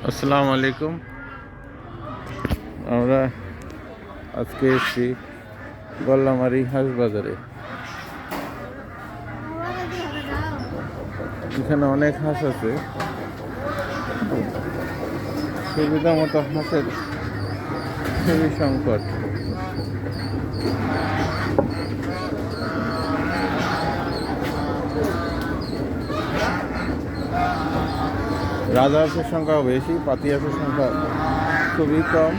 আসসালামু আলাইকুম। আমরা আজকে এসেছি গল্লামারি হাঁস বাজারে। এখানে অনেক হাঁস আছে, সুবিধা মতো হাঁসের খুবই সংকট। রাজা হাঁসের সংখ্যা বেশি, পাতি হাঁসের সংখ্যা খুবই কম।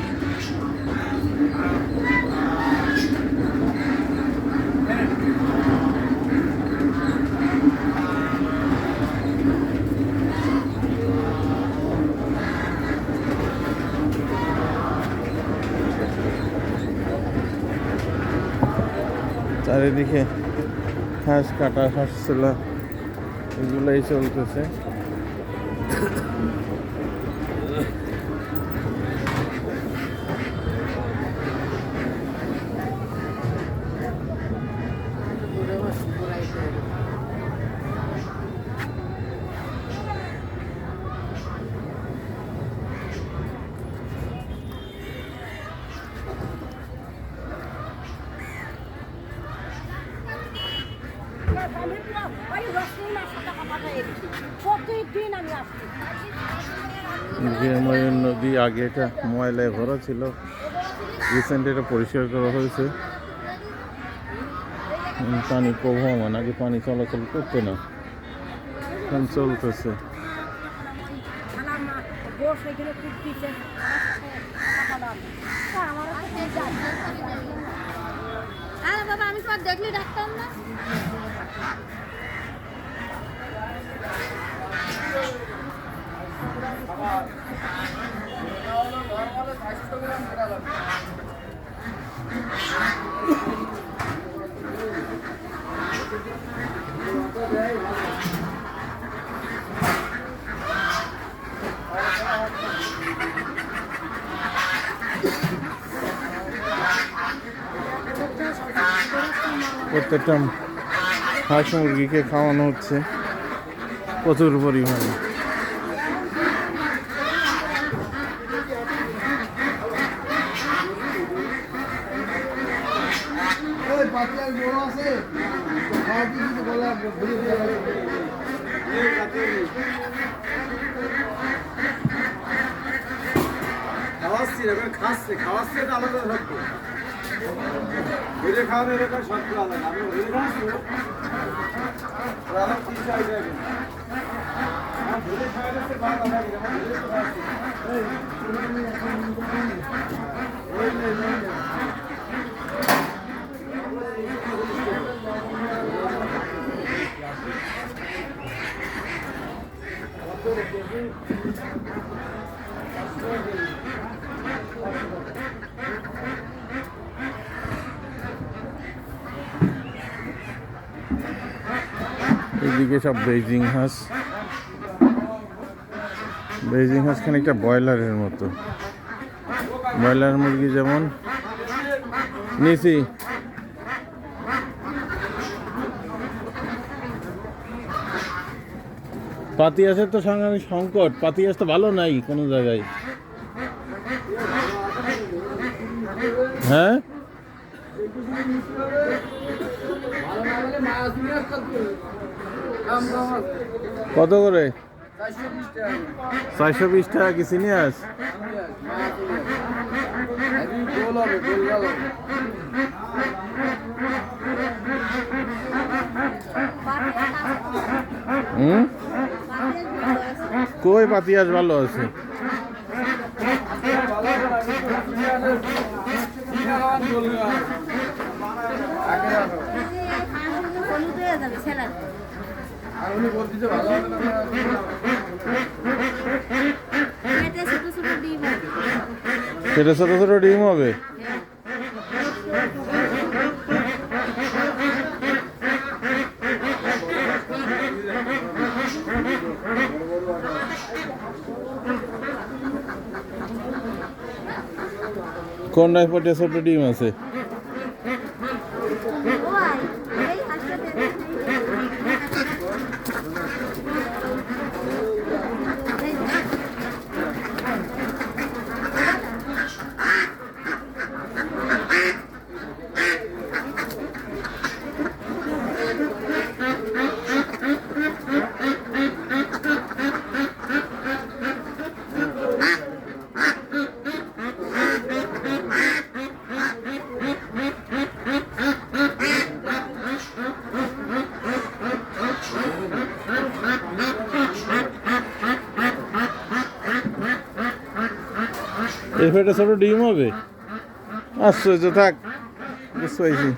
চারিদিকে হাঁস কাটা, হাঁস ছোলা এগুলাই চলতেছে। নদী আগে এটা ময়লায় ভরা ছিল, রিসেন্ট এটা পরিষ্কার করা হয়েছে। পানি প্রবহমান, আগে পানি চলাচল করতো না, এখন চলতেছে। আমি তো দেখলে ডাকতাম না। প্রত্যেকটা হাঁস মুরগিকে খাওয়ানো হচ্ছে প্রচুর পরিমাণে। খাওয়াচ্ছে আলাদা থাকবে, খাওয়ানো এরকম সব আলাদা। আমি এদিকে সব বেজিং হাঁস। বেজিং হাঁস খানিকটা ব্রয়লারের মতো, ব্রয়লার মুরগি যেমন নিচি। পাতি হাঁসের তো সাংঘাতিক সংকট, পাতি হাঁস তো ভালো নাই কোনো জায়গায়। হ্যাঁ, কত করে? 420 টাকা কি সিনিয়াস? কই পাতি হাঁস ভালো আছে? সেটা ছোট ছোট ডিম হবে। কোন রাইপটে ছোট ডিম আছে? এই ফেটে ছোট ডিম হবে? আশ্চর্য, থাক, বুঝতে পারছি।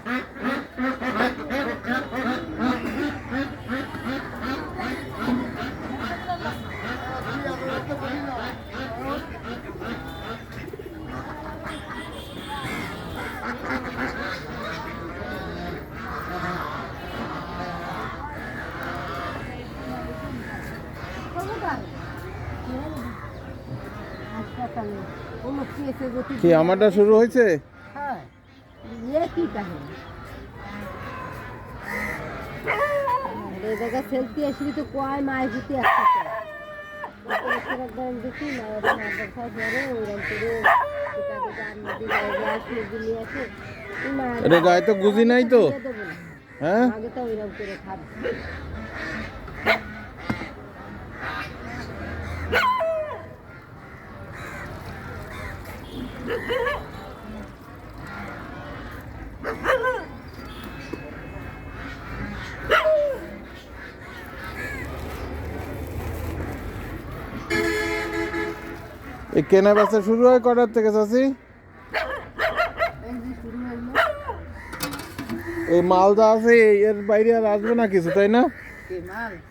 কি আমারটা শুরু হয়েছে? সেলফি আসবি তো কয় মায়ের প্রতি একটা দেখি এটা গায়ে তো গুজি নাই তো? হ্যাঁ, আগে তো ওইরকম করে খাবো। এই কেনা বেচা শুরু হয় কটার থেকে চাচি? এই মালদা আছে, এর বাইরে আর আসবে না কিছু, তাই না?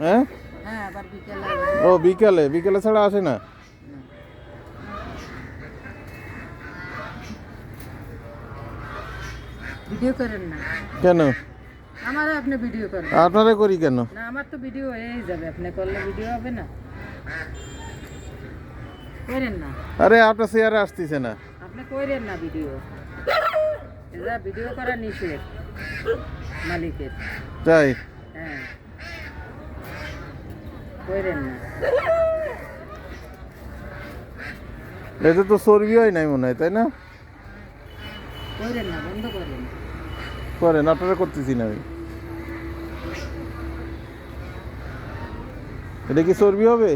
হ্যাঁ, ও বিকালে, বিকালে ছাড়া আসে না? ভিডিও করেন না কেন? আমার আপনি ভিডিও করেন আপনারা করি কেন? না, আমার তো ভিডিও হয়েই যাবে, আপনি করলে ভিডিও হবে না, করেন না। আরে আপনার চেয়ারে আসতেছে না। আপনি করেন না ভিডিও, এটা ভিডিও করা নিষেধ মালিকের। তাই? হ্যাঁ, করেন না। এতে তো চর্বি হয় নাই মনে হয়, তাই না? করেন না, বন্ধ করেন। করেন, আপনারা করতেছি না আমি। এটা কি চর্বি হবে?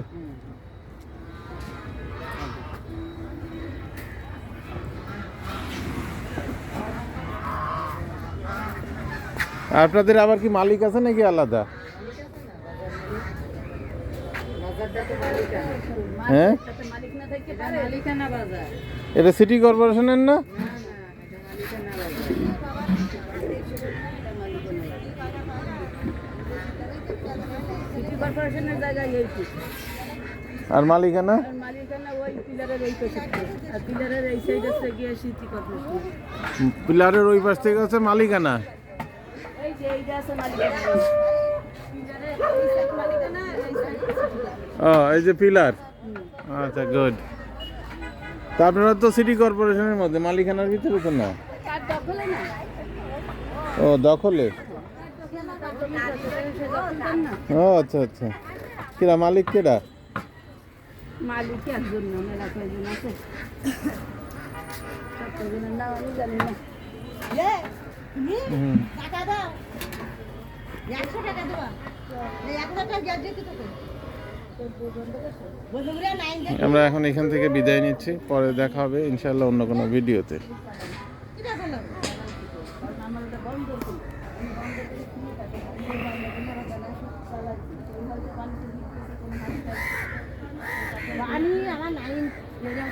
আপনাদের আবার কি মালিক আছে নাকি আলাদা? হ্যাঁ, মালিকানা বাজার। এটা সিটি কর্পোরেশনের না? সিটি কর্পোরেশনের জায়গায় এইটি, আর মালিকানা? আর মালিকানা ওই পিলারের এই পাশে, আর পিলারের এই সাইড আছে গিয়ে সিটি কর্পোরেশন। পিলারের ওই পাশ থেকে আছে মালিকানা। এই যে এইটা আছে মালিকানা, পিলারের এই সাইড মালিকানা, এই সাইড সিটি ও, এই যে পিলার। আচ্ছা, গুড। তা আপনারা তো সিটি কর্পোরেশনের মধ্যে, মালিকানার ভিতরে তো না? কার দখলে না? ও, দখলে। না, ও আচ্ছা আচ্ছা। কিরা মালিক কেডা? মালিক একজন না, মেলা কয়জন আছে, কয়জনের নাম আমি জানি না। হুম। টাকা দাও, 100 টাকা দেওয়া, এই 1 টাকা গ্যাস দিতে তোকে। আমরা এখন এখান থেকে বিদায় নিচ্ছি, পরে দেখা হবে ইনশাল্লাহ অন্য কোনো ভিডিওতে। আমি আমার নাইন দেখা